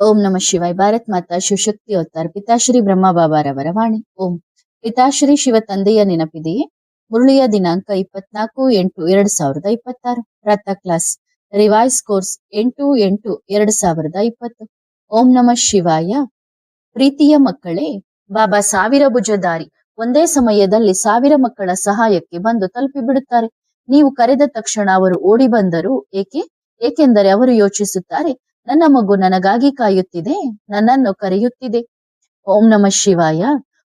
ಓಂ ನಮ ಶಿವಾಯ. ಭಾರತ್ ಮಾತಾ ಶಿವಶಕ್ತಿ ಅವತಾರ ಪಿತಾಶ್ರೀ ಬ್ರಹ್ಮ ಬಾಬಾರವರ ವಾಣಿ. ಓಂ. ಪಿತಾಶ್ರೀ ಶಿವ ತಂದೆಯ ನೆನಪಿದೆಯೇ? ಮುರಳಿಯ ದಿನಾಂಕ 24/8/2026. ಪ್ರಾತಃ ಕ್ಲಾಸ್ ರಿವೈಸ್ ಕೋರ್ಸ್ 8/8/2020. ಓಂ ನಮ ಶಿವಾಯ. ಪ್ರೀತಿಯ ಮಕ್ಕಳೇ, ಬಾಬಾ 1000 ಭುಜಧಾರಿ ಒಂದೇ ಸಮಯದಲ್ಲಿ 1000 ಮಕ್ಕಳ ಸಹಾಯಕ್ಕೆ ಬಂದು ತಲುಪಿಬಿಡುತ್ತಾರೆ. ನೀವು ಕರೆದ ತಕ್ಷಣ ಅವರು ಓಡಿ ಬಂದರು. ಏಕೆಂದರೆ ಅವರು ಯೋಚಿಸುತ್ತಾರೆ, ನನ್ನ ಮಗು ನನಗಾಗಿ ಕಾಯುತ್ತಿದೆ, ನನ್ನನ್ನು ಕರೆಯುತ್ತಿದೆ. ಓಂ ನಮ ಶಿವಾಯ.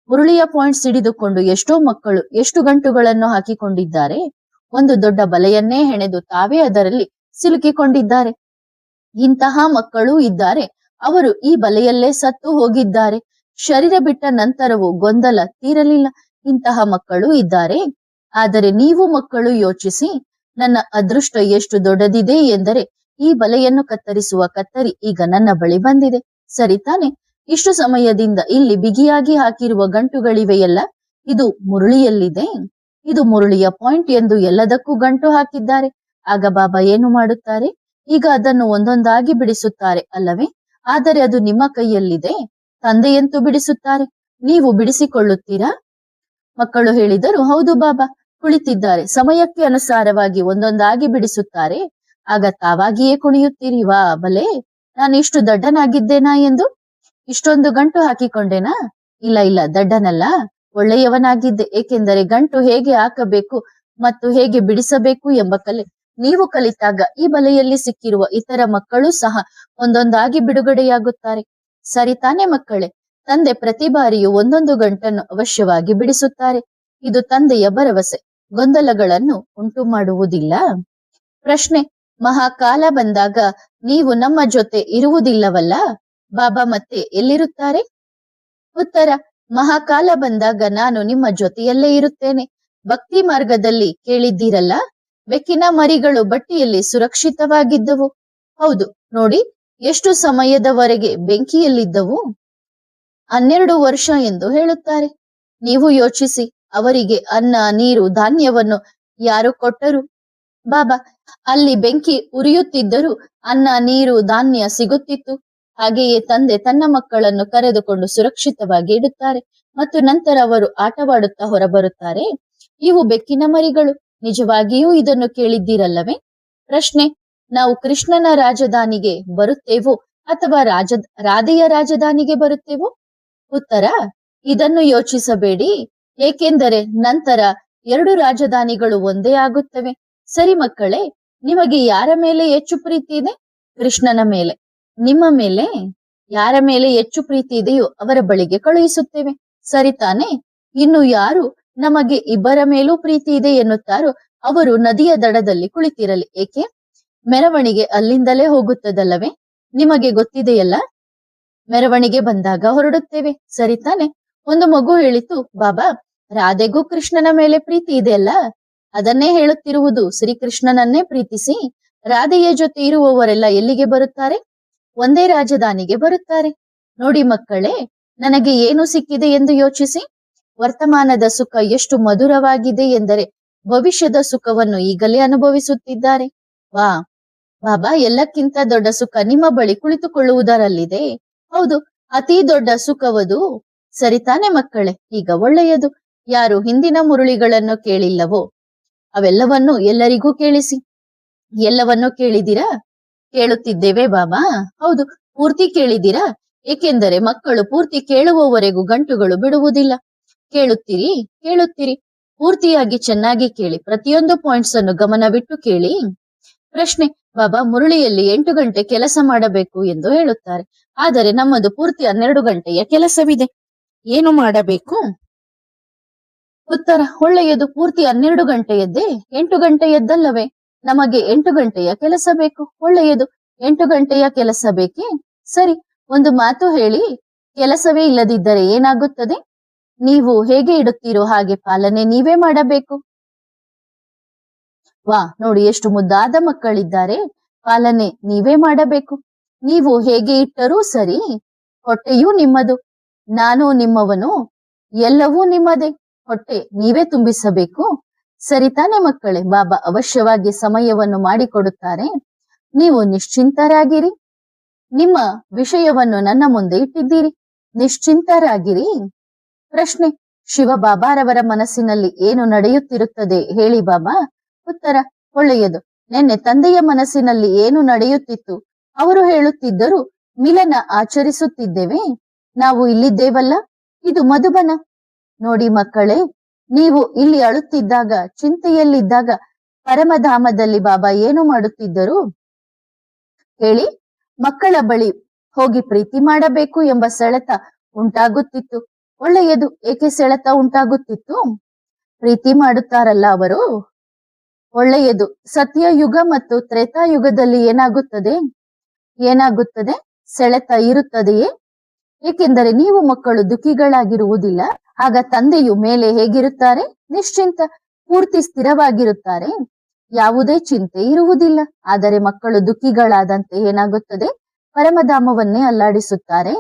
ಮುರಳಿಯ ಪಾಯಿಂಟ್ಸ್ ಹಿಡಿದುಕೊಂಡು ಎಷ್ಟೋ ಮಕ್ಕಳು ಎಷ್ಟು ಗಂಟುಗಳನ್ನು ಹಾಕಿಕೊಂಡಿದ್ದಾರೆ. ಒಂದು ದೊಡ್ಡ ಬಲೆಯನ್ನೇ ಹೆಣೆದು ತಾವೇ ಅದರಲ್ಲಿ ಸಿಲುಕಿಕೊಂಡಿದ್ದಾರೆ. ಇಂತಹ ಮಕ್ಕಳೂ ಇದ್ದಾರೆ. ಅವರು ಈ ಬಲೆಯಲ್ಲೇ ಸತ್ತು ಹೋಗಿದ್ದಾರೆ. ಶರೀರ ಬಿಟ್ಟ ನಂತರವೂ ಗೊಂದಲ ತೀರಲಿಲ್ಲ. ಇಂತಹ ಮಕ್ಕಳು ಇದ್ದಾರೆ. ಆದರೆ ನೀವು ಮಕ್ಕಳು ಯೋಚಿಸಿ, ನನ್ನ ಅದೃಷ್ಟ ಎಷ್ಟು ದೊಡ್ಡದಿದೆ ಎಂದರೆ ಈ ಬಲೆಯನ್ನು ಕತ್ತರಿಸುವ ಕತ್ತರಿ ಈಗ ನನ್ನ ಬಳಿ ಬಂದಿದೆ. ಸರಿ ತಾನೆ? ಇಷ್ಟು ಸಮಯದಿಂದ ಇಲ್ಲಿ ಬಿಗಿಯಾಗಿ ಹಾಕಿರುವ ಗಂಟುಗಳಿವೆಯಲ್ಲ, ಇದು ಮುರಳಿಯಲ್ಲಿದೆ. ಇದು ಮುರಳಿಯ ಪಾಯಿಂಟ್ ಎಂದು ಎಲ್ಲದಕ್ಕೂ ಗಂಟು ಹಾಕಿದ್ದಾರೆ. ಆಗ ಬಾಬಾ ಏನು ಮಾಡುತ್ತಾರೆ? ಈಗ ಅದನ್ನು ಒಂದೊಂದಾಗಿ ಬಿಡಿಸುತ್ತಾರೆ ಅಲ್ಲವೇ? ಆದರೆ ಅದು ನಿಮ್ಮ ಕೈಯಲ್ಲಿದೆ. ತಂದೆಯಂತೂ ಬಿಡಿಸುತ್ತಾರೆ, ನೀವು ಬಿಡಿಸಿಕೊಳ್ಳುತ್ತೀರಾ? ಮಕ್ಕಳು ಹೇಳಿದರು, ಹೌದು ಬಾಬಾ. ಕುಳಿತಿದ್ದಾರೆ. ಸಮಯಕ್ಕೆ ಅನುಸಾರವಾಗಿ ಒಂದೊಂದಾಗಿ ಬಿಡಿಸುತ್ತಾರೆ. ಆಗ ತಾವಾಗಿಯೇ ಕುಣಿಯುತ್ತೀರಿ, ವಾ ಬಲೆ, ನಾನು ಇಷ್ಟು ದಡ್ಡನಾಗಿದ್ದೇನಾ ಎಂದು ಇಷ್ಟೊಂದು ಗಂಟು ಹಾಕಿಕೊಂಡೆನಾ? ಇಲ್ಲ, ದಡ್ಡನಲ್ಲ, ಒಳ್ಳೆಯವನಾಗಿದ್ದೆ. ಏಕೆಂದರೆ ಗಂಟು ಹೇಗೆ ಹಾಕಬೇಕು ಮತ್ತು ಹೇಗೆ ಬಿಡಿಸಬೇಕು ಎಂಬ ಕಲೆ ನೀವು ಕಲಿತಾಗ ಈ ಬಲೆಯಲ್ಲಿ ಸಿಕ್ಕಿರುವ ಇತರ ಮಕ್ಕಳು ಸಹ ಒಂದೊಂದಾಗಿ ಬಿಡುಗಡೆಯಾಗುತ್ತಾರೆ. ಸರಿ ತಾನೇ ಮಕ್ಕಳೇ? ತಂದೆ ಪ್ರತಿ ಬಾರಿಯೂ ಒಂದೊಂದು ಗಂಟನ್ನು ಅವಶ್ಯವಾಗಿ ಬಿಡಿಸುತ್ತಾರೆ. ಇದು ತಂದೆಯ ಭರವಸೆ. ಗೊಂದಲಗಳನ್ನು ಉಂಟು ಮಾಡುವುದಿಲ್ಲ. ಪ್ರಶ್ನೆ: ಮಹಾಕಾಲ ಬಂದಾಗ ನೀವು ನಮ್ಮ ಜೊತೆ ಇರುವುದಿಲ್ಲವಲ್ಲ, ಬಾಬಾ ಮತ್ತೆ ಎಲ್ಲಿರುತ್ತಾರೆ? ಉತ್ತರ: ಮಹಾಕಾಲ ಬಂದಾಗ ನಾನು ನಿಮ್ಮ ಜೊತೆಯಲ್ಲೇ ಇರುತ್ತೇನೆ. ಭಕ್ತಿ ಮಾರ್ಗದಲ್ಲಿ ಕೇಳಿದ್ದೀರಲ್ಲ, ಬೆಕ್ಕಿನ ಮರಿಗಳು ಬಟ್ಟಿಯಲ್ಲಿ ಸುರಕ್ಷಿತವಾಗಿದ್ದವು. ಹೌದು ನೋಡಿ, ಎಷ್ಟು ಸಮಯದವರೆಗೆ ಬೆಂಕಿಯಲ್ಲಿದ್ದವು? 12 ವರ್ಷ ಎಂದು ಹೇಳುತ್ತಾರೆ. ನೀವು ಯೋಚಿಸಿ, ಅವರಿಗೆ ಅನ್ನ, ನೀರು, ಧಾನ್ಯವನ್ನು ಯಾರು ಕೊಟ್ಟರು? ಬಾಬಾ. ಅಲ್ಲಿ ಬೆಂಕಿ ಉರಿಯುತ್ತಿದ್ದರೂ ಅನ್ನ, ನೀರು, ಧಾನ್ಯ ಸಿಗುತ್ತಿತ್ತು. ಹಾಗೆಯೇ ತಂದೆ ತನ್ನ ಮಕ್ಕಳನ್ನು ಕರೆದುಕೊಂಡು ಸುರಕ್ಷಿತವಾಗಿ ಇಡುತ್ತಾರೆ ಮತ್ತು ನಂತರ ಅವರು ಆಟವಾಡುತ್ತಾ ಹೊರಬರುತ್ತಾರೆ. ಇವು ಬೆಕ್ಕಿನ ಮರಿಗಳು. ನಿಜವಾಗಿಯೂ ಇದನ್ನು ಕೇಳಿದ್ದೀರಲ್ಲವೇ? ಪ್ರಶ್ನೆ: ನಾವು ಕೃಷ್ಣನ ರಾಜಧಾನಿಗೆ ಬರುತ್ತೇವೋ ಅಥವಾ ರಾಧೆಯ ರಾಜಧಾನಿಗೆ ಬರುತ್ತೇವೋ? ಉತ್ತರ: ಇದನ್ನು ಯೋಚಿಸಬೇಡಿ, ಏಕೆಂದರೆ ನಂತರ 2 ರಾಜಧಾನಿಗಳು ಒಂದೇ ಆಗುತ್ತವೆ. ಸರಿ ಮಕ್ಕಳೇ, ನಿಮಗೆ ಯಾರ ಮೇಲೆ ಹೆಚ್ಚು ಪ್ರೀತಿ ಇದೆ? ಕೃಷ್ಣನ ಮೇಲೆ. ನಿಮ್ಮ ಮೇಲೆ ಯಾರ ಮೇಲೆ ಹೆಚ್ಚು ಪ್ರೀತಿ ಇದೆಯೋ ಅವರ ಬಳಿಗೆ ಕಳುಹಿಸುತ್ತೇವೆ. ಸರಿ ತಾನೆ? ಇನ್ನು ಯಾರು ನಮಗೆ ಇಬ್ಬರ ಮೇಲೂ ಪ್ರೀತಿ ಇದೆ ಎನ್ನುತ್ತಾರೋ ಅವರು ನದಿಯ ದಡದಲ್ಲಿ ಕುಳಿತಿರಲಿ. ಏಕೆ? ಮೆರವಣಿಗೆ ಅಲ್ಲಿಂದಲೇ ಹೋಗುತ್ತದಲ್ಲವೇ? ನಿಮಗೆ ಗೊತ್ತಿದೆಯಲ್ಲ, ಮೆರವಣಿಗೆ ಬಂದಾಗ ಹೊರಡುತ್ತೇವೆ. ಸರಿ ತಾನೆ? ಒಂದು ಮಗು ಹೇಳಿತು, ಬಾಬಾ, ರಾಧೆಗೂ ಕೃಷ್ಣನ ಮೇಲೆ ಪ್ರೀತಿ ಇದೆಯಲ್ಲ, ಅದನ್ನೇ ಹೇಳುತ್ತಿರುವುದು. ಶ್ರೀಕೃಷ್ಣನನ್ನೇ ಪ್ರೀತಿಸಿ ರಾಧೆಯ ಜೊತೆ ಇರುವವರೆಲ್ಲ ಎಲ್ಲಿಗೆ ಬರುತ್ತಾರೆ? ಒಂದೇ ರಾಜಧಾನಿಗೆ ಬರುತ್ತಾರೆ. ನೋಡಿ ಮಕ್ಕಳೇ, ನನಗೆ ಏನು ಸಿಕ್ಕಿದೆ ಎಂದು ಯೋಚಿಸಿ. ವರ್ತಮಾನದ ಸುಖ ಎಷ್ಟು ಮಧುರವಾಗಿದೆ ಎಂದರೆ ಭವಿಷ್ಯದ ಸುಖವನ್ನು ಈಗಲೇ ಅನುಭವಿಸುತ್ತಿದ್ದಾರೆ. ವಾ ಬಾಬಾ, ಎಲ್ಲಕ್ಕಿಂತ ದೊಡ್ಡ ಸುಖ ನಿಮ್ಮ ಬಳಿ ಕುಳಿತುಕೊಳ್ಳುವುದರಲ್ಲಿದೆ. ಹೌದು, ಅತಿ ದೊಡ್ಡ ಸುಖವದು. ಸರಿ ತಾನೆ ಮಕ್ಕಳೇ? ಈಗ ಒಳ್ಳೆಯದು. ಯಾರು ಹಿಂದಿನ ಮುರಳಿಗಳನ್ನು ಕೇಳಿಲ್ಲವೋ ಅವೆಲ್ಲವನ್ನು ಎಲ್ಲರಿಗೂ ಕೇಳಿಸಿ. ಎಲ್ಲವನ್ನೂ ಕೇಳಿದಿರಾ? ಕೇಳುತ್ತಿದ್ದೇವೆ ಬಾಬಾ. ಹೌದು, ಪೂರ್ತಿ ಕೇಳಿದಿರಾ? ಏಕೆಂದರೆ ಮಕ್ಕಳು ಪೂರ್ತಿ ಕೇಳುವವರೆಗೂ ಗಂಟುಗಳು ಬಿಡುವುದಿಲ್ಲ. ಕೇಳುತ್ತೀರಿ. ಪೂರ್ತಿಯಾಗಿ ಚೆನ್ನಾಗಿ ಕೇಳಿ. ಪ್ರತಿಯೊಂದು ಪಾಯಿಂಟ್ಸ್ ಅನ್ನು ಗಮನವಿಟ್ಟು ಕೇಳಿ. ಪ್ರಶ್ನೆ: ಬಾಬಾ, ಮುರಳಿಯಲ್ಲಿ 8 ಗಂಟೆ ಕೆಲಸ ಮಾಡಬೇಕು ಎಂದು ಹೇಳುತ್ತಾರೆ. ಆದರೆ ನಮ್ಮದು ಪೂರ್ತಿ 12 ಗಂಟೆಯ ಕೆಲಸವಿದೆ. ಏನು ಮಾಡಬೇಕು? ಉತ್ತರ: ಒಳ್ಳೆಯದು. ಪೂರ್ತಿ 12 ಗಂಟೆಯದ್ದೇ, 8 ಗಂಟೆಯದ್ದಲ್ಲವೇ? ನಮಗೆ 8 ಗಂಟೆಯ ಕೆಲಸ ಬೇಕು. ಒಳ್ಳೆಯದು. 8 ಗಂಟೆಯ ಕೆಲಸ ಬೇಕೇ? ಸರಿ, ಒಂದು ಮಾತು ಹೇಳಿ. ಕೆಲಸವೇ ಇಲ್ಲದಿದ್ದರೆ ಏನಾಗುತ್ತದೆ? ನೀವು ಹೇಗೆ ಇಡುತ್ತೀರೋ ಹಾಗೆ ಪಾಲನೆ ನೀವೇ ಮಾಡಬೇಕು. ವಾ ನೋಡಿ, ಎಷ್ಟು ಮುದ್ದಾದ ಮಕ್ಕಳಿದ್ದಾರೆ. ಪಾಲನೆ ನೀವೇ ಮಾಡಬೇಕು. ನೀವು ಹೇಗೆ ಇಟ್ಟರೂ ಸರಿ, ಹೊಟ್ಟೆಯೂ ನಿಮ್ಮದು, ನಾನು ನಿಮ್ಮವನು, ಎಲ್ಲವೂ ನಿಮ್ಮದೇ. ಹೊಟ್ಟೆ ನೀವೇ ತುಂಬಿಸಬೇಕು. ಸರಿ ತಾನೆ ಮಕ್ಕಳೇ? ಬಾಬಾ ಅವಶ್ಯವಾಗಿ ಸಮಯವನ್ನು ಮಾಡಿಕೊಡುತ್ತಾರೆ. ನೀವು ನಿಶ್ಚಿಂತರಾಗಿರಿ. ನಿಮ್ಮ ವಿಷಯವನ್ನು ನನ್ನ ಮುಂದೆ ಇಟ್ಟಿದ್ದೀರಿ. ನಿಶ್ಚಿಂತರಾಗಿರಿ. ಪ್ರಶ್ನೆ: ಶಿವ ಬಾಬಾರವರ ಮನಸ್ಸಿನಲ್ಲಿ ಏನು ನಡೆಯುತ್ತಿರುತ್ತದೆ ಹೇಳಿ ಬಾಬಾ. ಉತ್ತರ: ಒಳ್ಳೆಯದು. ನಿನ್ನೆ ತಂದೆಯ ಮನಸ್ಸಿನಲ್ಲಿ ಏನು ನಡೆಯುತ್ತಿತ್ತು? ಅವರು ಹೇಳುತ್ತಿದ್ದರು, ಮಿಲನ ಆಚರಿಸುತ್ತಿದ್ದೇವೆ, ನಾವು ಇಲ್ಲಿದ್ದೇವಲ್ಲ, ಇದು ಮಧುಬನ. ನೋಡಿ ಮಕ್ಕಳೇ, ನೀವು ಇಲ್ಲಿ ಅಳುತ್ತಿದ್ದಾಗ, ಚಿಂತೆಯಲ್ಲಿದ್ದಾಗ ಪರಮಧಾಮದಲ್ಲಿ ಬಾಬಾ ಏನು ಮಾಡುತ್ತಿದ್ದರು ಹೇಳಿ? ಮಕ್ಕಳ ಬಳಿ ಹೋಗಿ ಪ್ರೀತಿ ಮಾಡಬೇಕು ಎಂಬ ಸೆಳೆತ ಉಂಟಾಗುತ್ತಿತ್ತು. ಒಳ್ಳೆಯದು. ಏಕೆ ಸೆಳೆತ ಉಂಟಾಗುತ್ತಿತ್ತು? ಪ್ರೀತಿ ಮಾಡುತ್ತಾರಲ್ಲ ಅವರು. ಒಳ್ಳೆಯದು. ಸತ್ಯಯುಗ ಮತ್ತು ತ್ರೇತಾಯುಗದಲ್ಲಿ ಏನಾಗುತ್ತದೆ? ಸೆಳೆತ ಇರುತ್ತದೆಯೇ? ಏಕೆಂದರೆ ನೀವು ಮಕ್ಕಳು ದುಃಖಿಗಳಾಗಿರುವುದಿಲ್ಲ. ಆಗ ತಂದೆಯು ಮೇಲೆ ಹೇಗಿರುತ್ತಾರೆ? ನಿಶ್ಚಿಂತ, ಪೂರ್ತಿ ಸ್ಥಿರವಾಗಿರುತ್ತಾರೆ. ಯಾವುದೇ ಚಿಂತೆ ಇರುವುದಿಲ್ಲ. ಆದರೆ ಮಕ್ಕಳು ದುಃಖಿಗಳಾದಂತೆ ಏನಾಗುತ್ತದೆ? ಪರಮಧಾಮವನ್ನೇ ಅಲ್ಲಾಡಿಸುತ್ತಾರೆ.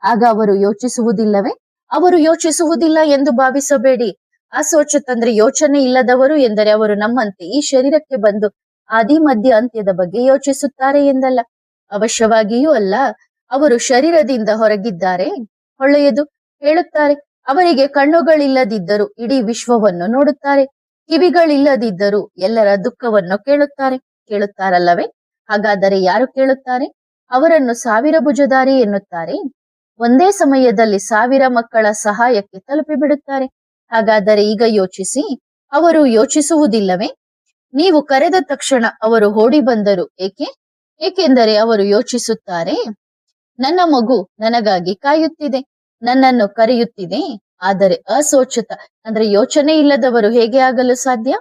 ಆಗ ಅವರು ಯೋಚಿಸುವುದಿಲ್ಲವೇ? ಅವರು ಯೋಚಿಸುವುದಿಲ್ಲ ಎಂದು ಭಾವಿಸಬೇಡಿ. ಅಸೋಚತ್ ಅಂದ್ರೆ ಯೋಚನೆ ಇಲ್ಲದವರು ಎಂದರೆ ಅವರು ನಮ್ಮಂತೆ ಈ ಶರೀರಕ್ಕೆ ಬಂದು ಆದಿ ಮಧ್ಯ ಅಂತ್ಯದ ಬಗ್ಗೆ ಯೋಚಿಸುತ್ತಾರೆ ಎಂದಲ್ಲ. ಅವಶ್ಯವಾಗಿಯೂ ಅಲ್ಲ. ಅವರು ಶರೀರದಿಂದ ಹೊರಗಿದ್ದಾರೆ. ಒಳ್ಳೆಯದು. ಹೇಳುತ್ತಾರೆ, ಅವರಿಗೆ ಕಣ್ಣುಗಳಿಲ್ಲದಿದ್ದರೂ ಇಡೀ ವಿಶ್ವವನ್ನು ನೋಡುತ್ತಾರೆ, ಕಿವಿಗಳಿಲ್ಲದಿದ್ದರೂ ಎಲ್ಲರ ದುಃಖವನ್ನು ಕೇಳುತ್ತಾರಲ್ಲವೇ? ಹಾಗಾದರೆ ಯಾರು ಕೇಳುತ್ತಾರೆ? ಅವರನ್ನು ಸಾವಿರ ಭುಜಧಾರಿ ಎನ್ನುತ್ತಾರೆ. ಒಂದೇ ಸಮಯದಲ್ಲಿ 1000 ಮಕ್ಕಳ ಸಹಾಯಕ್ಕೆ ತಲುಪಿಬಿಡುತ್ತಾರೆ. ಹಾಗಾದರೆ ಈಗ ಯೋಚಿಸಿ, ಅವರು ಯೋಚಿಸುವುದಿಲ್ಲವೇ? ನೀವು ಕರೆದ ತಕ್ಷಣ ಅವರು ಓಡಿ ಬಂದರು. ಏಕೆಂದರೆ ಅವರು ಯೋಚಿಸುತ್ತಾರೆ, ನನ್ನ ಮಗು ನನಗಾಗಿ ಕಾಯುತ್ತಿದೆ, ನನ್ನನ್ನು ಕರೆಯುತ್ತಿದೆ. ಆದರೆ ಅಸೋಚತ ಅಂದ್ರೆ ಯೋಚನೆ ಇಲ್ಲದವರು ಹೇಗೆ ಆಗಲು ಸಾಧ್ಯ?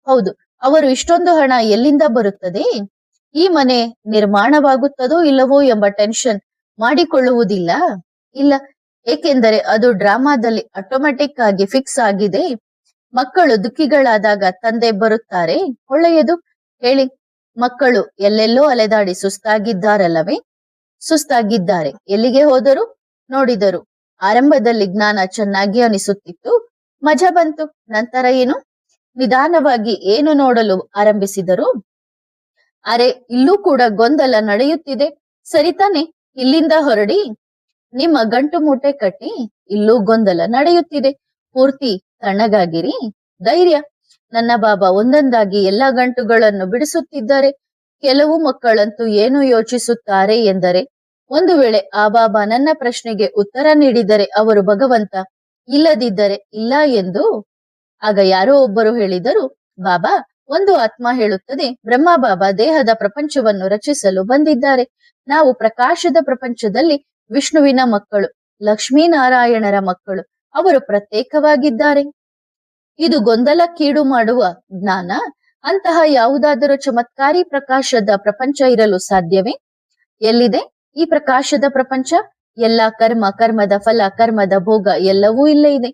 ಹೌದು, ಅವರು ಇಷ್ಟೊಂದು ಹಣ ಎಲ್ಲಿಂದ ಬರುತ್ತದೆ, ಈ ಮನೆ ನಿರ್ಮಾಣವಾಗುತ್ತದೋ ಇಲ್ಲವೋ ಎಂಬ ಟೆನ್ಷನ್ ಮಾಡಿಕೊಳ್ಳುವುದಿಲ್ಲ. ಇಲ್ಲ, ಏಕೆಂದರೆ ಅದು ಡ್ರಾಮಾದಲ್ಲಿ ಆಟೋಮ್ಯಾಟಿಕ್ ಆಗಿ ಫಿಕ್ಸ್ ಆಗಿದೆ. ಮಕ್ಕಳು ದುಃಖಿಗಳಾದಾಗ ತಂದೆ ಬರುತ್ತಾರೆ. ಒಳ್ಳೆಯದು. ಹೇಳಿ, ಮಕ್ಕಳು ಎಲ್ಲೆಲ್ಲೋ ಅಲೆದಾಡಿ ಸುಸ್ತಾಗಿದ್ದಾರೆ. ಎಲ್ಲಿಗೆ ಹೋದರು? ನೋಡಿದರು. ಆರಂಭದಲ್ಲಿ ಜ್ಞಾನ ಚೆನ್ನಾಗಿ ಅನಿಸುತ್ತಿತ್ತು, ಮಜಾ ಬಂತು. ನಂತರ ಏನು? ನಿಧಾನವಾಗಿ ಏನು ನೋಡಲು ಆರಂಭಿಸಿದರು? ಅರೆ, ಇಲ್ಲೂ ಕೂಡ ಗೊಂದಲ ನಡೆಯುತ್ತಿದೆ, ಸರಿತಾನೆ? ಇಲ್ಲಿಂದ ಹೊರಡಿ, ನಿಮ್ಮ ಗಂಟು ಮೂಟೆ ಕಟ್ಟಿ. ಇಲ್ಲೂ ಗೊಂದಲ ನಡೆಯುತ್ತಿದೆ, ಪೂರ್ತಿ ತಣ್ಣಗಾಗಿರಿ. ಧೈರ್ಯ. ನನ್ನ ಬಾಬಾ ಒಂದೊಂದಾಗಿ ಎಲ್ಲಾ ಗಂಟುಗಳನ್ನು ಬಿಡಿಸುತ್ತಿದ್ದಾರೆ. ಕೆಲವು ಮಕ್ಕಳಂತೂ ಏನು ಯೋಚಿಸುತ್ತಾರೆ ಎಂದರೆ, ಒಂದು ವೇಳೆ ಆ ಬಾಬಾ ನನ್ನ ಪ್ರಶ್ನೆಗೆ ಉತ್ತರ ನೀಡಿದರೆ ಅವರು ಭಗವಂತ, ಇಲ್ಲದಿದ್ದರೆ ಇಲ್ಲ ಎಂದು. ಆಗ ಯಾರೋ ಒಬ್ಬರು ಹೇಳಿದರು, ಬಾಬಾ, ಒಂದು ಆತ್ಮ ಹೇಳುತ್ತದೆ, ಬ್ರಹ್ಮ ಬಾಬಾ ದೇಹದ ಪ್ರಪಂಚವನ್ನು ರಚಿಸಲು ಬಂದಿದ್ದಾರೆ. ನಾವು ಪ್ರಕಾಶದ ಪ್ರಪಂಚದಲ್ಲಿ ವಿಷ್ಣುವಿನ ಮಕ್ಕಳು, ಲಕ್ಷ್ಮೀನಾರಾಯಣರ ಮಕ್ಕಳು. ಅವರು ಪ್ರತ್ಯೇಕವಾಗಿದ್ದಾರೆ. ಇದು ಗೊಂದಲಕ್ಕೀಡು ಮಾಡುವ ಜ್ಞಾನ. ಅಂತಹ ಯಾವುದಾದರೂ ಚಮತ್ಕಾರಿ ಪ್ರಕಾಶದ ಪ್ರಪಂಚ ಇರಲು ಸಾಧ್ಯವೇ? ಎಲ್ಲಿದೆ ಈ ಪ್ರಕಾಶದ ಪ್ರಪಂಚ? ಎಲ್ಲ ಕರ್ಮದ ಫಲ, ಕರ್ಮದ ಭೋಗ ಎಲ್ಲವೂ ಇಲ್ಲೇ ಇದೆ.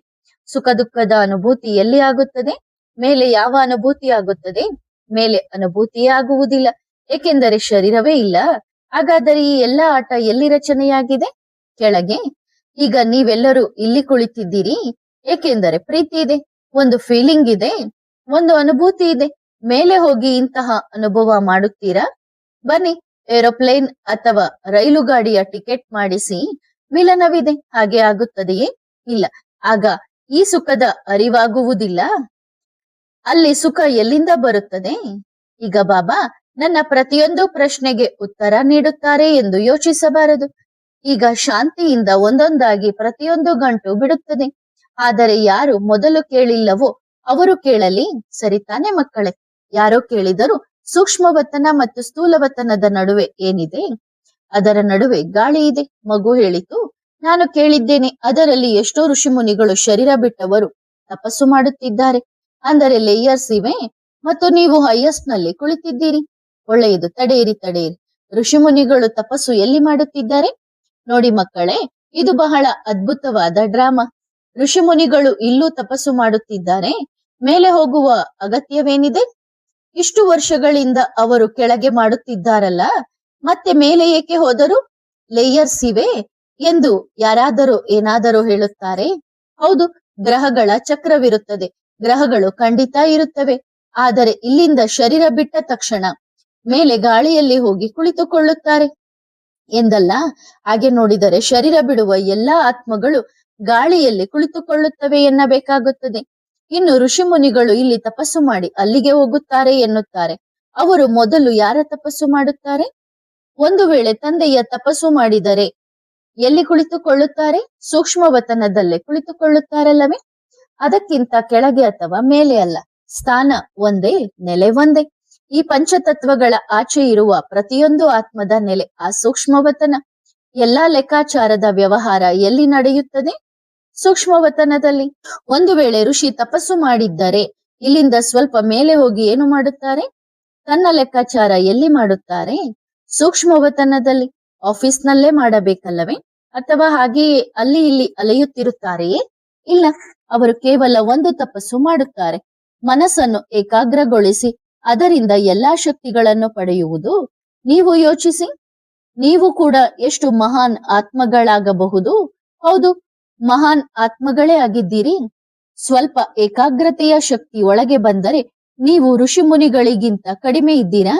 ಸುಖ ದುಃಖದ ಅನುಭೂತಿ ಎಲ್ಲಿ ಆಗುತ್ತದೆ? ಮೇಲೆ ಯಾವ ಅನುಭೂತಿ ಆಗುತ್ತದೆ? ಮೇಲೆ ಅನುಭೂತಿಯೇ ಆಗುವುದಿಲ್ಲ, ಏಕೆಂದರೆ ಶರೀರವೇ ಇಲ್ಲ. ಹಾಗಾದರೆ ಈ ಎಲ್ಲ ಆಟ ಎಲ್ಲಿ ರಚನೆಯಾಗಿದೆ? ಕೆಳಗೆ. ಈಗ ನೀವೆಲ್ಲರೂ ಇಲ್ಲಿ ಕುಳಿತಿದ್ದೀರಿ ಏಕೆಂದರೆ ಪ್ರೀತಿ ಇದೆ, ಒಂದು ಫೀಲಿಂಗ್ ಇದೆ, ಒಂದು ಅನುಭೂತಿ ಇದೆ. ಮೇಲೆ ಹೋಗಿ ಇಂತಹ ಅನುಭವ ಮಾಡುತ್ತೀರಾ? ಬನ್ನಿ, ಏರೋಪ್ಲೇನ್ ಅಥವಾ ರೈಲು ಗಾಡಿಯ ಟಿಕೆಟ್ ಮಾಡಿಸಿ. ಮಿಲನವಿದೆ. ಹಾಗೆ ಆಗುತ್ತದೆಯೇ? ಇಲ್ಲ. ಆಗ ಈ ಸುಖದ ಅರಿವಾಗುವುದಿಲ್ಲ. ಅಲ್ಲಿ ಸುಖ ಎಲ್ಲಿಂದ ಬರುತ್ತದೆ? ಈಗ ಬಾಬಾ ನನ್ನ ಪ್ರತಿಯೊಂದು ಪ್ರಶ್ನೆಗೆ ಉತ್ತರ ನೀಡುತ್ತಾರೆ ಎಂದು ಯೋಚಿಸಬಾರದು. ಈಗ ಶಾಂತಿಯಿಂದ ಒಂದೊಂದಾಗಿ ಪ್ರತಿಯೊಂದು ಗಂಟು ಬಿಡುತ್ತದೆ. ಆದರೆ ಯಾರು ಮೊದಲು ಕೇಳಿಲ್ಲವೋ ಅವರು ಕೇಳಲಿ, ಸರಿತಾನೆ ಮಕ್ಕಳೇ? ಯಾರೋ ಕೇಳಿದರು, ಸೂಕ್ಷ್ಮವತನ ಮತ್ತು ಸ್ಥೂಲವತನದ ನಡುವೆ ಏನಿದೆ? ಅದರ ನಡುವೆ ಗಾಳಿ ಇದೆ. ಮಗು ಹೇಳಿತು, ನಾನು ಕೇಳಿದ್ದೇನೆ, ಅದರಲ್ಲಿ ಎಷ್ಟೋ ಋಷಿಮುನಿಗಳು ಶರೀರ ಬಿಟ್ಟವರು ತಪಸ್ಸು ಮಾಡುತ್ತಿದ್ದಾರೆ. ಅಂದರೆ ಲೇಯರ್ಸ್ ಇವೆ ಮತ್ತು ನೀವು ಹೈಯೆಸ್ಟ್ ನಲ್ಲಿ ಕುಳಿತಿದ್ದೀರಿ. ಒಳ್ಳೆಯದು. ತಡೆಯಿರಿ. ಋಷಿಮುನಿಗಳು ತಪಸ್ಸು ಎಲ್ಲಿ ಮಾಡುತ್ತಿದ್ದಾರೆ? ನೋಡಿ ಮಕ್ಕಳೇ, ಇದು ಬಹಳ ಅದ್ಭುತವಾದ ಡ್ರಾಮಾ. ಋಷಿಮುನಿಗಳು ಇಲ್ಲೂ ತಪಸ್ಸು ಮಾಡುತ್ತಿದ್ದಾರೆ. ಮೇಲೆ ಹೋಗುವ ಅಗತ್ಯವೇನಿದೆ? ಇಷ್ಟು ವರ್ಷಗಳಿಂದ ಅವರು ಕೆಳಗೆ ಮಾಡುತ್ತಿದ್ದಾರಲ್ಲ, ಮತ್ತೆ ಮೇಲೆ ಏಕೆ ಹೋದರು? ಲೇಯರ್ಸ್ ಇವೆ ಎಂದು ಯಾರಾದರೂ ಏನಾದರೂ ಹೇಳುತ್ತಾರೆ? ಹೌದು, ಗ್ರಹಗಳ ಚಕ್ರವಿರುತ್ತದೆ. ಗ್ರಹಗಳು ಖಂಡಿತ ಇರುತ್ತವೆ. ಆದರೆ ಇಲ್ಲಿಂದ ಶರೀರ ಬಿಟ್ಟ ತಕ್ಷಣ ಮೇಲೆ ಗಾಳಿಯಲ್ಲಿ ಹೋಗಿ ಕುಳಿತುಕೊಳ್ಳುತ್ತಾರೆ. ಎಂದಲ್ಲ. ಹಾಗೆ ನೋಡಿದರೆ ಶರೀರ ಬಿಡುವ ಎಲ್ಲಾ ಆತ್ಮಗಳು ಗಾಳಿಯಲ್ಲಿ ಕುಳಿತುಕೊಳ್ಳುತ್ತವೆ ಎನ್ನಬೇಕಾಗುತ್ತದೆ. ಇನ್ನು ಋಷಿ ಮುನಿಗಳು ಇಲ್ಲಿ ತಪಸ್ಸು ಮಾಡಿ ಅಲ್ಲಿಗೆ ಹೋಗುತ್ತಾರೆ ಎನ್ನುತ್ತಾರೆ. ಅವರು ಮೊದಲು ಯಾರ ತಪಸ್ಸು ಮಾಡುತ್ತಾರೆ? ಒಂದು ವೇಳೆ ತಂದೆಯ ತಪಸ್ಸು ಮಾಡಿದರೆ ಎಲ್ಲಿ ಕುಳಿತುಕೊಳ್ಳುತ್ತಾರೆ? ಸೂಕ್ಷ್ಮವತನದಲ್ಲೇ ಕುಳಿತುಕೊಳ್ಳುತ್ತಾರಲ್ಲವೇ? ಅದಕ್ಕಿಂತ ಕೆಳಗೆ ಅಥವಾ ಮೇಲೆ ಅಲ್ಲ. ಸ್ಥಾನ ಒಂದೇ, ನೆಲೆ ಒಂದೇ. ಈ ಪಂಚತತ್ವಗಳ ಆಚೆ ಇರುವ ಪ್ರತಿಯೊಂದು ಆತ್ಮದ ನೆಲೆ ಆ ಸೂಕ್ಷ್ಮವತನ. ಎಲ್ಲಾ ಲೆಕ್ಕಾಚಾರದ ವ್ಯವಹಾರ ಎಲ್ಲಿ ನಡೆಯುತ್ತದೆ? ಸೂಕ್ಷ್ಮವತನದಲ್ಲಿ. ಒಂದು ವೇಳೆ ಋಷಿ ತಪಸ್ಸು ಮಾಡಿದ್ದರೆ ಇಲ್ಲಿಂದ ಸ್ವಲ್ಪ ಮೇಲೆ ಹೋಗಿ ಏನು ಮಾಡುತ್ತಾರೆ? ತನ್ನ ಲೆಕ್ಕಾಚಾರ ಎಲ್ಲಿ ಮಾಡುತ್ತಾರೆ? ಸೂಕ್ಷ್ಮವತನದಲ್ಲಿ. ಆಫೀಸ್ನಲ್ಲೇ ಮಾಡಬೇಕಲ್ಲವೇ? ಅಥವಾ ಹಾಗೆಯೇ ಅಲ್ಲಿ ಇಲ್ಲಿ ಅಲೆಯುತ್ತಿರುತ್ತಾರೆಯೇ? ಇಲ್ಲ. ಅವರು ಕೇವಲ ಒಂದು ತಪಸ್ಸು ಮಾಡುತ್ತಾರೆ. ಮನಸ್ಸನ್ನು ಏಕಾಗ್ರಗೊಳಿಸಿ ಅದರಿಂದ ಎಲ್ಲಾ ಶಕ್ತಿಗಳನ್ನು ಪಡೆಯುವುದು. ನೀವು ಯೋಚಿಸಿ, ನೀವು ಕೂಡ ಎಷ್ಟು ಮಹಾನ್ ಆತ್ಮಗಳಾಗಬಹುದು. ಹೌದು, ಮಹಾನ್ ಆತ್ಮಗಳೇ ಆಗಿದ್ದೀರಿ. ಸ್ವಲ್ಪ ಏಕಾಗ್ರತೆಯ ಶಕ್ತಿ ಒಳಗೆ ಬಂದರೆ ನೀವು ಋಷಿ ಮುನಿಗಳಿಗಿಂತ ಕಡಿಮೆ ಇದ್ದೀರಾ?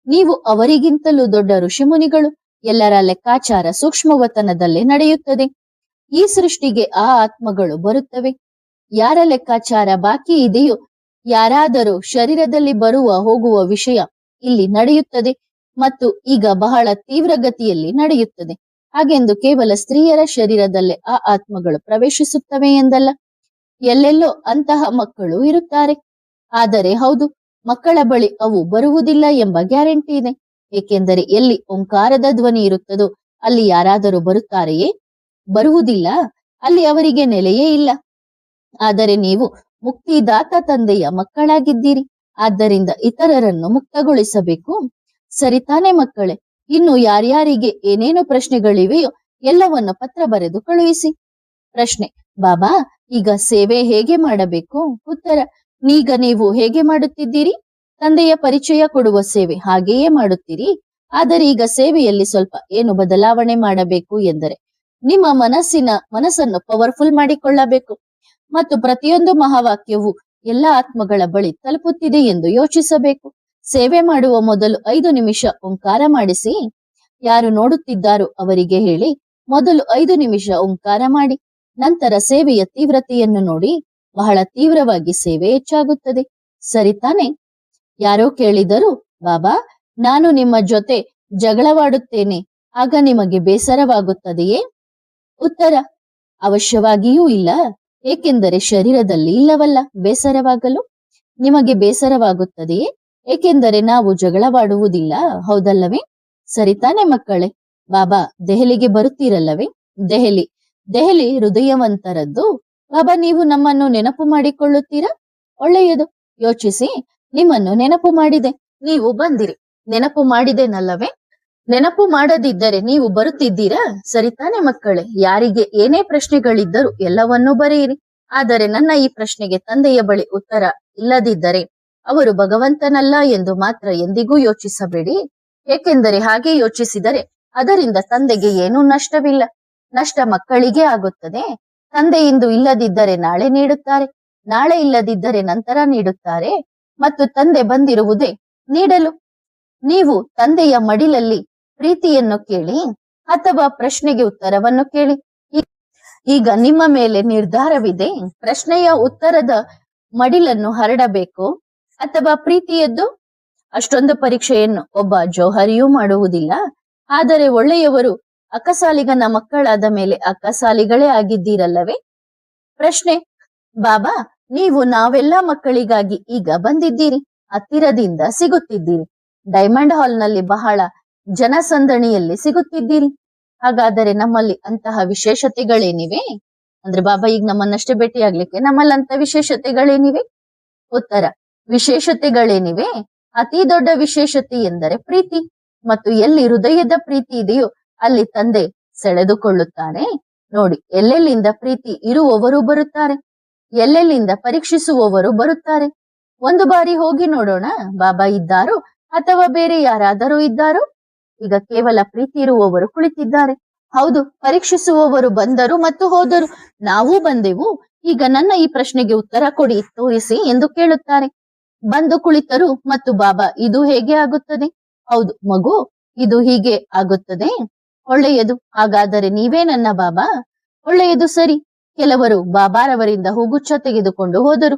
ನೀವು ಅವರಿಗಿಂತಲೂ ದೊಡ್ಡ ಋಷಿ ಮುನಿಗಳು. ಎಲ್ಲರ ಲೆಕ್ಕಾಚಾರ ಸೂಕ್ಷ್ಮವತನದಲ್ಲೇ ನಡೆಯುತ್ತದೆ. ಈ ಸೃಷ್ಟಿಗೆ ಆ ಆತ್ಮಗಳು ಬರುತ್ತವೆ. ಯಾರ ಲೆಕ್ಕಾಚಾರ ಬಾಕಿ ಇದೆಯೋ, ಯಾರಾದರೂ ಶರೀರದಲ್ಲಿ ಬರುವ ಹೋಗುವ ವಿಷಯ ಇಲ್ಲಿ ನಡೆಯುತ್ತದೆ ಮತ್ತು ಈಗ ಬಹಳ ತೀವ್ರಗತಿಯಲ್ಲಿ ನಡೆಯುತ್ತದೆ. ಹಾಗೆಂದು ಕೇವಲ ಸ್ತ್ರೀಯರ ಶರೀರದಲ್ಲೇ ಆ ಆತ್ಮಗಳು ಪ್ರವೇಶಿಸುತ್ತವೆ ಎಂದಲ್ಲ. ಎಲ್ಲೆಲ್ಲೋ ಅಂತಹ ಮಕ್ಕಳು ಇರುತ್ತಾರೆ. ಆದರೆ ಹೌದು, ಮಕ್ಕಳ ಬಳಿ ಅವು ಬರುವುದಿಲ್ಲ ಎಂಬ ಗ್ಯಾರಂಟಿ ಇದೆ. ಏಕೆಂದರೆ ಎಲ್ಲಿ ಓಂಕಾರದ ಧ್ವನಿ ಇರುತ್ತದೋ ಅಲ್ಲಿ ಯಾರಾದರೂ ಬರುತ್ತಾರೆಯೇ? ಬರುವುದಿಲ್ಲ. ಅಲ್ಲಿ ಅವರಿಗೆ ನೆಲೆಯೇ ಇಲ್ಲ. ಆದರೆ ನೀವು ಮುಕ್ತಿದಾತ ತಂದೆಯ ಮಕ್ಕಳಾಗಿದ್ದೀರಿ. ಆದ್ದರಿಂದ ಇತರರನ್ನು ಮುಕ್ತಗೊಳಿಸಬೇಕು. ಸರಿತಾನೆ ಮಕ್ಕಳೇ? ಇನ್ನು ಯಾರ್ಯಾರಿಗೆ ಏನೇನು ಪ್ರಶ್ನೆಗಳಿವೆಯೋ ಎಲ್ಲವನ್ನು ಪತ್ರ ಬರೆದು ಕಳುಹಿಸಿ. ಪ್ರಶ್ನೆ: ಬಾಬಾ, ಈಗ ಸೇವೆ ಹೇಗೆ ಮಾಡಬೇಕು? ಉತ್ತರ: ಈಗ ನೀವು ಹೇಗೆ ಮಾಡುತ್ತಿದ್ದೀರಿ? ತಂದೆಯ ಪರಿಚಯ ಕೊಡುವ ಸೇವೆ ಹಾಗೆಯೇ ಮಾಡುತ್ತೀರಿ. ಆದರೆ ಈಗ ಸೇವೆಯಲ್ಲಿ ಸ್ವಲ್ಪ ಏನು ಬದಲಾವಣೆ ಮಾಡಬೇಕು ಎಂದರೆ ನಿಮ್ಮ ಮನಸ್ಸನ್ನು ಪವರ್ಫುಲ್ ಮಾಡಿಕೊಳ್ಳಬೇಕು ಮತ್ತು ಪ್ರತಿಯೊಂದು ಮಹಾವಾಕ್ಯವು ಎಲ್ಲ ಆತ್ಮಗಳ ಬಳಿ ತಲುಪುತ್ತಿದೆ ಎಂದು ಯೋಚಿಸಬೇಕು. ಸೇವೆ ಮಾಡುವ ಮೊದಲು 5 ನಿಮಿಷ ಓಂಕಾರ ಮಾಡಿಸಿ. ಯಾರು ನೋಡುತ್ತಿದ್ದಾರೋ ಅವರಿಗೆ ಹೇಳಿ, ಮೊದಲು 5 ನಿಮಿಷ ಓಂಕಾರ ಮಾಡಿ. ನಂತರ ಸೇವೆಯ ತೀವ್ರತೆಯನ್ನು ನೋಡಿ. ಬಹಳ ತೀವ್ರವಾಗಿ ಸೇವೆ ಹೆಚ್ಚಾಗುತ್ತದೆ. ಸರಿತಾನೆ? ಯಾರೋ ಕೇಳಿದರು, ಬಾಬಾ, ನಾನು ನಿಮ್ಮ ಜೊತೆ ಜಗಳವಾಡುತ್ತೇನೆ, ಆಗ ನಿಮಗೆ ಬೇಸರವಾಗುತ್ತದೆಯೇ? ಉತ್ತರ: ಅವಶ್ಯವಾಗಿಯೂ ಇಲ್ಲ. ಏಕೆಂದರೆ ಶರೀರದಲ್ಲಿ ಇಲ್ಲವಲ್ಲ ಬೇಸರವಾಗಲು. ನಿಮಗೆ ಬೇಸರವಾಗುತ್ತದೆಯೇ? ಏಕೆಂದರೆ ನಾವು ಜಗಳವಾಡುವುದಿಲ್ಲ, ಹೌದಲ್ಲವೇ? ಸರಿತಾನೆ ಮಕ್ಕಳೇ? ಬಾಬಾ ದೆಹಲಿಗೆ ಬರುತ್ತೀರಲ್ಲವೇ? ದೆಹಲಿ ಹೃದಯವಂತರದ್ದು. ಬಾಬಾ, ನೀವು ನಮ್ಮನ್ನು ನೆನಪು ಮಾಡಿಕೊಳ್ಳುತ್ತೀರಾ? ಒಳ್ಳೆಯದು. ಯೋಚಿಸಿ, ನಿಮ್ಮನ್ನು ನೆನಪು ಮಾಡಿದೆ, ನೀವು ಬಂದಿರಿ. ನೆನಪು ಮಾಡಿದೆನಲ್ಲವೇ? ನೆನಪು ಮಾಡದಿದ್ದರೆ ನೀವು ಬರುತ್ತಿದ್ದೀರಾ? ಸರಿತಾನೆ ಮಕ್ಕಳೇ? ಯಾರಿಗೆ ಏನೇ ಪ್ರಶ್ನೆಗಳಿದ್ದರೂ ಎಲ್ಲವನ್ನೂ ಬರೆಯಿರಿ. ಆದರೆ ನನ್ನ ಈ ಪ್ರಶ್ನೆಗೆ ತಂದೆಯ ಬಳಿ ಉತ್ತರ ಇಲ್ಲದಿದ್ದರೆ ಅವರು ಭಗವಂತನಲ್ಲ ಎಂದು ಮಾತ್ರ ಎಂದಿಗೂ ಯೋಚಿಸಬೇಡಿ. ಏಕೆಂದರೆ ಹಾಗೆ ಯೋಚಿಸಿದರೆ ಅದರಿಂದ ತಂದೆಗೆ ಏನೂ ನಷ್ಟವಿಲ್ಲ. ನಷ್ಟ ಮಕ್ಕಳಿಗೆ ಆಗುತ್ತದೆ. ತಂದೆ ಇಂದು ಇಲ್ಲದಿದ್ದರೆ ನಾಳೆ ನೀಡುತ್ತಾರೆ, ನಾಳೆ ಇಲ್ಲದಿದ್ದರೆ ನಂತರ ನೀಡುತ್ತಾರೆ ಮತ್ತು ತಂದೆ ಬಂದಿರುವುದೇ ನೀಡಲು. ನೀವು ತಂದೆಯ ಮಡಿಲಲ್ಲಿ ಪ್ರೀತಿಯನ್ನು ಕೇಳಿ ಅಥವಾ ಪ್ರಶ್ನೆಗೆ ಉತ್ತರವನ್ನು ಕೇಳಿ. ಈಗ ನಿಮ್ಮ ಮೇಲೆ ನಿರ್ಧಾರವಿದೆ. ಪ್ರಶ್ನೆಯ ಉತ್ತರದ ಮಡಿಲನ್ನು ಹರಡಬೇಕು ಅಥವಾ ಪ್ರೀತಿಯದ್ದು. ಅಷ್ಟೊಂದು ಪರೀಕ್ಷೆಯನ್ನು ಒಬ್ಬ ಜೋಹರಿಯೂ ಮಾಡುವುದಿಲ್ಲ. ಆದರೆ ಒಳ್ಳೆಯವರು ಅಕ್ಕಸಾಲಿಗನ ಮಕ್ಕಳಾದ ಮೇಲೆ ಅಕ್ಕಸಾಲಿಗಳೇ ಆಗಿದ್ದೀರಲ್ಲವೇ? ಪ್ರಶ್ನೆ: ಬಾಬಾ, ನೀವು ನಾವೆಲ್ಲ ಮಕ್ಕಳಿಗಾಗಿ ಈಗ ಬಂದಿದ್ದೀರಿ. ಹತ್ತಿರದಿಂದ ಸಿಗುತ್ತಿದ್ದೀರಿ. ಡೈಮಂಡ್ ಹಾಲ್ ನಲ್ಲಿ ಬಹಳ ಜನಸಂದಣಿಯಲ್ಲಿ ಸಿಗುತ್ತಿದ್ದೀರಿ. ಹಾಗಾದರೆ ನಮ್ಮಲ್ಲಿ ಅಂತಹ ವಿಶೇಷತೆಗಳೇನಿವೆ? ಅಂದ್ರೆ ಬಾಬಾ ಈಗ ನಮ್ಮನ್ನಷ್ಟೇ ಭೇಟಿಯಾಗ್ಲಿಕ್ಕೆ ನಮ್ಮಲ್ಲಿ ಅಂತ ವಿಶೇಷತೆಗಳೇನಿವೆ? ಉತ್ತರ: ವಿಶೇಷತೆಗಳೇನಿವೆ? ಅತಿ ದೊಡ್ಡ ವಿಶೇಷತೆ ಎಂದರೆ ಪ್ರೀತಿ. ಮತ್ತು ಎಲ್ಲಿ ಹೃದಯದ ಪ್ರೀತಿ ಇದೆಯೋ ಅಲ್ಲಿ ತಂದೆ ಸೆಳೆದುಕೊಳ್ಳುತ್ತಾನೆ. ನೋಡಿ, ಎಲ್ಲೆಲ್ಲಿಂದ ಪ್ರೀತಿ ಇರುವವರು ಬರುತ್ತಾರೆ, ಎಲ್ಲೆಲ್ಲಿಂದ ಪರೀಕ್ಷಿಸುವವರು ಬರುತ್ತಾರೆ. ಒಂದು ಬಾರಿ ಹೋಗಿ ನೋಡೋಣ, ಬಾಬಾ ಇದ್ದಾರೋ ಅಥವಾ ಬೇರೆ ಯಾರಾದರೂ ಇದ್ದಾರೋ? ಈಗ ಕೇವಲ ಪ್ರೀತಿ ಇರುವವರು ಕುಳಿತಿದ್ದಾರೆ. ಹೌದು, ಪರೀಕ್ಷಿಸುವವರು ಬಂದರು ಮತ್ತು ಹೋದರು. ನಾವೂ ಬಂದೆವು. ಈಗ ನನ್ನ ಈ ಪ್ರಶ್ನೆಗೆ ಉತ್ತರ ಕೊಡಿ, ತೋರಿಸಿ ಎಂದು ಕೇಳುತ್ತಾರೆ. ಬಂದು ಕುಳಿತರು ಮತ್ತು ಬಾಬಾ, ಇದು ಹೇಗೆ ಆಗುತ್ತದೆ? ಹೌದು ಮಗು, ಇದು ಹೀಗೆ ಆಗುತ್ತದೆ. ಒಳ್ಳೆಯದು. ಹಾಗಾದರೆ ನೀವೇ ನನ್ನ ಬಾಬಾ? ಒಳ್ಳೆಯದು, ಸರಿ. ಕೆಲವರು ಬಾಬಾರವರಿಂದ ಹೂಗುಚ್ಛ ತೆಗೆದುಕೊಂಡು ಹೋದರು.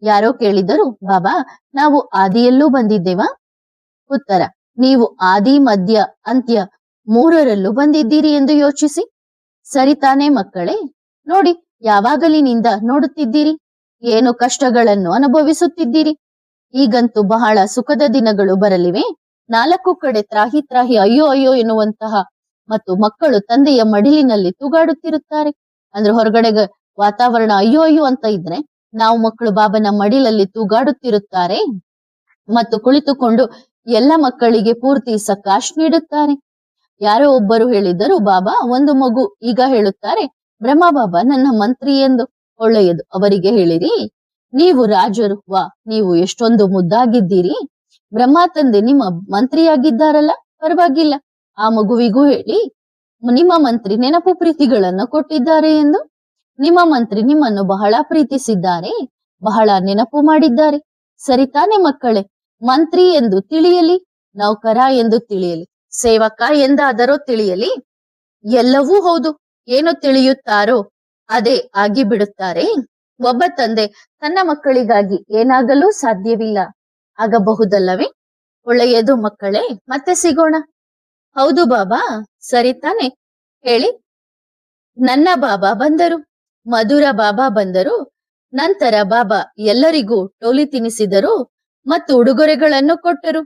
ಯಾರೋ ಕೇಳಿದರು, ಬಾಬಾ, ನಾವು ಆದಿಯಲ್ಲೂ ಬಂದಿದ್ದೇವಾ? ಉತ್ತರ, ನೀವು ಆದಿ, ಮಧ್ಯ, ಅಂತ್ಯ ಮೂರರಲ್ಲೂ ಬಂದಿದ್ದೀರಿ ಎಂದು ಯೋಚಿಸಿ. ಸರಿ ತಾನೇ ಮಕ್ಕಳೇ? ನೋಡಿ, ಯಾವಾಗಲಿನಿಂದ ನೋಡುತ್ತಿದ್ದೀರಿ, ಏನು ಕಷ್ಟಗಳನ್ನು ಅನುಭವಿಸುತ್ತಿದ್ದೀರಿ. ಈಗಂತೂ ಬಹಳ ಸುಖದ ದಿನಗಳು ಬರಲಿವೆ. 4 ಕಡೆ ತ್ರಾಹಿ ತ್ರಾಹಿ ಅಯ್ಯೋ ಅಯ್ಯೋ ಎನ್ನುವಂತಹ ಮತ್ತು ಮಕ್ಕಳು ತಂದೆಯ ಮಡಿಲಿನಲ್ಲಿ ತೂಗಾಡುತ್ತಿರುತ್ತಾರೆ. ಅಂದ್ರೆ ಹೊರಗಡೆ ವಾತಾವರಣ ಅಯ್ಯೋ ಅಯ್ಯೋ ಅಂತ ಇದ್ರೆ, ನಾವು ಮಕ್ಕಳು ಬಾಬನ ಮಡಿಲಲ್ಲಿ ತೂಗಾಡುತ್ತಿರುತ್ತಾರೆ ಮತ್ತು ಕುಳಿತುಕೊಂಡು ಎಲ್ಲ ಮಕ್ಕಳಿಗೆ ಪೂರ್ತಿ ಸಕಾಶ್ ನೀಡುತ್ತಾರೆ. ಯಾರೋ ಒಬ್ಬರು ಹೇಳಿದರು, ಬಾಬಾ, ಒಂದು ಮಗು ಈಗ ಹೇಳುತ್ತಾರೆ, ಬ್ರಹ್ಮ ಬಾಬಾ ನನ್ನ ಮಂತ್ರಿ ಎಂದು. ಒಳ್ಳೆಯದು, ಅವರಿಗೆ ಹೇಳಿರಿ, ನೀವು ರಾಜರು, ವಾ, ನೀವು ಎಷ್ಟೊಂದು ಮುದ್ದಾಗಿದ್ದೀರಿ. ಬ್ರಹ್ಮ ತಂದೆ ನಿಮ್ಮ ಮಂತ್ರಿಯಾಗಿದ್ದಾರಲ್ಲ, ಪರವಾಗಿಲ್ಲ. ಆ ಮಗುವಿಗೂ ಹೇಳಿ, ನಿಮ್ಮ ಮಂತ್ರಿ ನೆನಪು ಪ್ರೀತಿಗಳನ್ನು ಕೊಟ್ಟಿದ್ದಾರೆ ಎಂದು. ನಿಮ್ಮ ಮಂತ್ರಿ ನಿಮ್ಮನ್ನು ಬಹಳ ಪ್ರೀತಿಸಿದ್ದಾರೆ, ಬಹಳ ನೆನಪು ಮಾಡಿದ್ದಾರೆ. ಸರಿ ತಾನೆ ಮಕ್ಕಳೇ? ಮಂತ್ರಿ ಎಂದು ತಿಳಿಯಲಿ, ನೌಕರ ಎಂದು ತಿಳಿಯಲಿ, ಸೇವಕ ಎಂದಾದರೂ ತಿಳಿಯಲಿ, ಎಲ್ಲವೂ ಹೌದು. ಏನು ತಿಳಿಯುತ್ತಾರೋ ಅದೇ ಆಗಿ ಬಿಡುತ್ತಾರೆ. ಒಬ್ಬ ತಂದೆ ತನ್ನ ಮಕ್ಕಳಿಗಾಗಿ ಏನಾಗಲೂ ಸಾಧ್ಯವಿಲ್ಲ, ಆಗಬಹುದಲ್ಲವೇ? ಒಳ್ಳೆಯದು ಮಕ್ಕಳೇ, ಮತ್ತೆ ಸಿಗೋಣ. ಹೌದು ಬಾಬಾ, ಸರಿ ತಾನೆ? ಹೇಳಿ. ನನ್ನ ಬಾಬಾ ಬಂದರು, ಮಧುರ ಬಾಬಾ ಬಂದರು. ನಂತರ ಬಾಬಾ ಎಲ್ಲರಿಗೂ ಟೋಲಿ ತಿನ್ನಿಸಿದರು ಮತ್ತು ಉಡುಗೊರೆಗಳನ್ನು ಕೊಟ್ಟರು.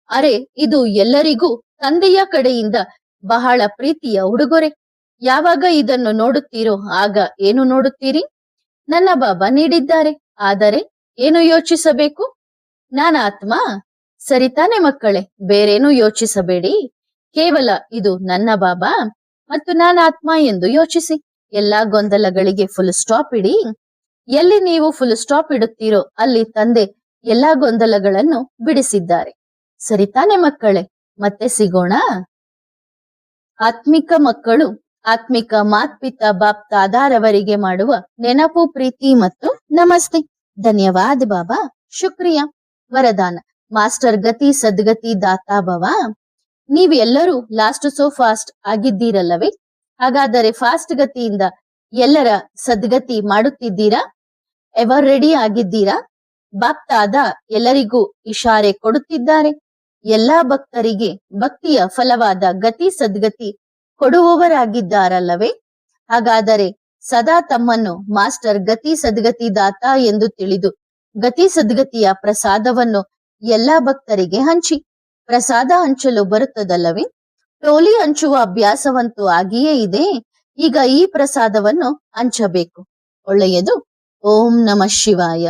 ಅರೆ, ಇದು ಎಲ್ಲರಿಗೂ ತಂದೆಯ ಕಡೆಯಿಂದ ಬಹಳ ಪ್ರೀತಿಯ ಉಡುಗೊರೆ. ಯಾವಾಗ ಇದನ್ನು ನೋಡುತ್ತೀರೋ ಆಗ ಏನು ನೋಡುತ್ತೀರಿ? ನನ್ನ ಬಾಬಾ ನೀಡಿದ್ದಾರೆ, ಆದರೆ ಏನು ಯೋಚಿಸಬೇಕು? ನಾನಾತ್ಮ. ಸರಿ ತಾನೆ ಮಕ್ಕಳೇ? ಬೇರೇನು ಯೋಚಿಸಬೇಡಿ, ಕೇವಲ ಇದು ನನ್ನ ಬಾಬಾ ಮತ್ತು ನಾನಾತ್ಮ ಎಂದು ಯೋಚಿಸಿ. ಎಲ್ಲಾ ಗೊಂದಲಗಳಿಗೆ ಫುಲ್ ಸ್ಟಾಪ್ ಇಡಿ. ಎಲ್ಲಿ ನೀವು ಫುಲ್ ಸ್ಟಾಪ್ ಇಡುತ್ತೀರೋ ಅಲ್ಲಿ ತಂದೆ ಎಲ್ಲಾ ಗೊಂದಲಗಳನ್ನು ಬಿಡಿಸಿದ್ದಾರೆ. ಸರಿ ತಾನೆ ಮಕ್ಕಳೇ? ಮತ್ತೆ ಸಿಗೋಣ. ಆತ್ಮಿಕ ಮಕ್ಕಳು ಆತ್ಮಿಕ ಮಾತ್ಪಿತ ಬಾಪ್ ತಾದಾರವರಿಗೆ ಮಾಡುವ ನೆನಪು, ಪ್ರೀತಿ ಮತ್ತು ನಮಸ್ತೆ. ಧನ್ಯವಾದ ಬಾಬಾ, ಶುಕ್ರಿಯಾ. ವರದಾನ: ಮಾಸ್ಟರ್ ಗತಿ ಸದ್ಗತಿ ದಾತಾ ಭವ. ನೀವು ಎಲ್ಲರೂ ಲಾಸ್ಟ್ ಸೋ ಫಾಸ್ಟ್ ಆಗಿದ್ದೀರಲ್ಲವೇ? ಹಾಗಾದರೆ ಫಾಸ್ಟ್ ಗತಿಯಿಂದ ಎಲ್ಲರ ಸದ್ಗತಿ ಮಾಡುತ್ತಿದ್ದೀರಾ? ಎವರ್ ರೆಡಿ ಆಗಿದ್ದೀರಾ? ಬಾಪ್ ತಾದ ಎಲ್ಲರಿಗೂ ಇಶಾರೆ ಕೊಡುತ್ತಿದ್ದಾರೆ. ಎಲ್ಲಾ ಭಕ್ತರಿಗೆ ಭಕ್ತಿಯ ಫಲವಾದ ಗತಿ ಸದ್ಗತಿ ಕೊಡುವವರಾಗಿದ್ದಾರಲ್ಲವೇ? ಹಾಗಾದರೆ ಸದಾ ತಮ್ಮನ್ನು ಮಾಸ್ಟರ್ ಗತಿ ಸದ್ಗತಿ ದಾತ ಎಂದು ತಿಳಿದು ಗತಿ ಸದ್ಗತಿಯ ಪ್ರಸಾದವನ್ನು ಎಲ್ಲಾ ಭಕ್ತರಿಗೆ ಹಂಚಿ. ಪ್ರಸಾದ ಹಂಚಲು ಬರುತ್ತದಲ್ಲವೇ? ಟೋಲಿ ಹಂಚುವ ಅಭ್ಯಾಸವಂತೂ ಆಗಿಯೇ ಇದೆ. ಈಗ ಈ ಪ್ರಸಾದವನ್ನು ಹಂಚಬೇಕು. ಒಳ್ಳೆಯದು. ಓಂ ನಮಃ ಶಿವಾಯ.